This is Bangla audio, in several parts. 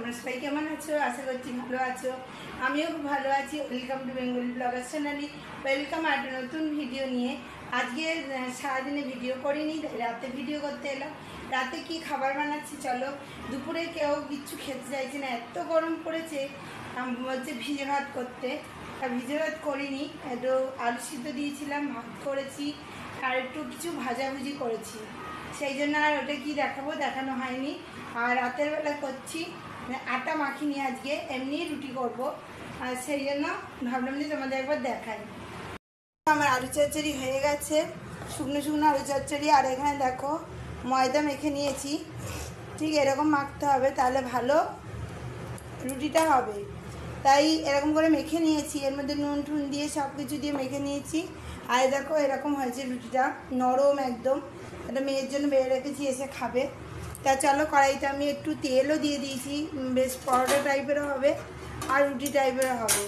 তোমরা সবাই কেমন আছো? আশা করছি ভালো আছো। আমিও খুব ভালো আছি। ওয়েলকাম টু বেঙ্গলি ব্লগার চ্যানেলে। ওয়েলকাম একটা নতুন ভিডিও নিয়ে। আজকে সারাদিনে ভিডিও করিনি, রাতে ভিডিও করতে এলাম। রাতে কি খাবার বানাচ্ছি চলো। দুপুরে কেউ কিচ্ছু খেতে চাইছে না, এত গরম পড়েছে। বলছে ভিজে ভাত করতে, আর ভিজে ভাত করিনি। একটু আলু সিদ্ধ দিয়েছিলাম, ভাত করেছি, আর একটু কিছু ভাজাভুজি করেছি। সেই জন্য আর ওটা কি দেখানো হয়নি। আর রাতের বেলা করছি আটা মাখিনি, আজকে এমনি রুটি করব, আর সেই জন্য ভাবলাম যে তোমাদের একবার দেখাই। আমার আলু চচ্চড়ি হয়ে গেছে, শুকনো শুকনো আলু চচ্চড়ি। আর এখানে দেখো ময়দা মেখে নিয়েছি, ঠিক এরকম মাখতে হবে, তাহলে ভালো রুটিটা হবে। তাই এরকম করে মেখে নিয়েছি, এর মধ্যে নুন টুন দিয়ে সব কিছু দিয়ে মেখে নিয়েছি। আর দেখো এরকম হয়েছে রুটিটা, নরম একদম। এটা মেয়ের জন্য বেড়ে রেখেছি, এসে খাবে। তা চলো, কড়াইতে আমি একটু তেলও দিয়ে দিয়েছি, বেশ পরোটা টাইপেরও হবে আর রুটি টাইপেরও হবে।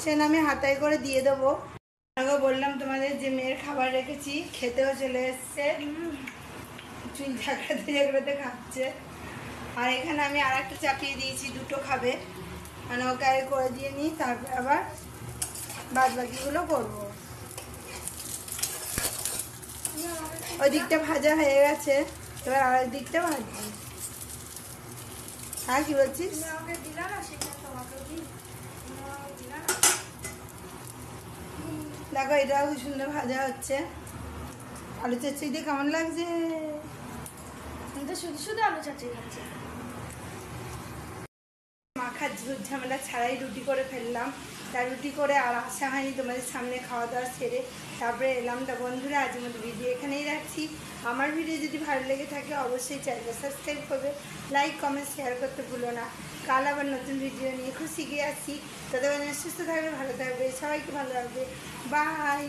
সেটা আমি হাতায় করে দিয়ে দেবো। আগে বললাম তোমাদের যে মেয়ের খাবার রেখেছি, খেতেও চলে এসছে, চুল ঝাঁকড়াতে ঝাঁকড়াতে খাচ্ছে। আর এখানে আমি আর একটা চাপিয়ে দিয়েছি, দুটো খাবে, মানে ওকে আগে করে দিয়ে নিই, তারপর আবার বাদ বাকিগুলো করবো। ওই দিকটা ভাজা হয়ে গেছে, এবার আর ওই দিকটা ভাজছি। হ্যাঁ কি বলছিস? দেখো এটাও খুব সুন্দর ভাজা হচ্ছে। আলু চচ্চড়ি দিয়ে কেমন লাগছে? শুধু শুধু আলু চচ্চড়ি খাচ্ছে। মাখার ঝুট ঝামেলা ছাড়াই রুটি করে ফেললাম। তার রুটি করে আর আসা হয়নি তোমাদের সামনে, খাওয়া দাওয়া সেরে তারপরে এলাম। তা বন্ধুরা, আজকের মতো ভিডিও এখানেই রাখছি। আমার ভিডিও যদি ভালো লেগে থাকে অবশ্যই চ্যানেলটা সাবস্ক্রাইব করবে, লাইক কমেন্ট শেয়ার করতে ভুলো না। কাল আবার নতুন ভিডিও নিয়ে খুশি গিয়ে আসছি। তাদের সুস্থ থাকবে, ভালো থাকবে, সবাইকে ভালো রাখবে। বাই।